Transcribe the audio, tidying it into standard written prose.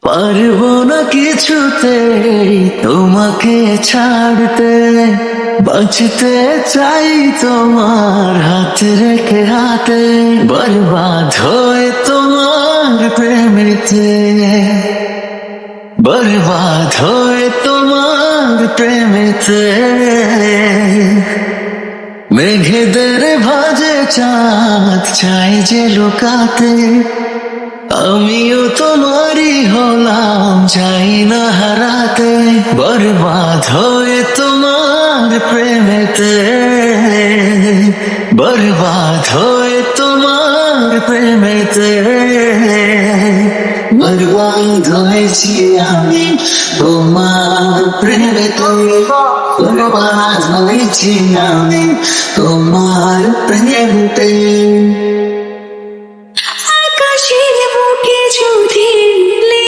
পারবো না কিছুতে তোমাকে ছাড়তে, বাঁচতে চাই তোমার হাত রেখে হাতে, বরবাদ হয়ে তোমার প্রেমেতে, বরবাদ হয়ে তোমার প্রেমেতে। মেঘেদের ভাজে চাঁদ চাই যে লুকাতে, আমিও তোমারই হলাম চাই না হারাতে, বরবাদ হয়ে তোমার প্রেমেতে, বরবাদ হয়ে তোমার প্রেমেতে। বরবাদ হয়েছি আমি তোমার প্রেমেতে, বরবাদ হয়েছি আমি তোমার প্রেমেতে।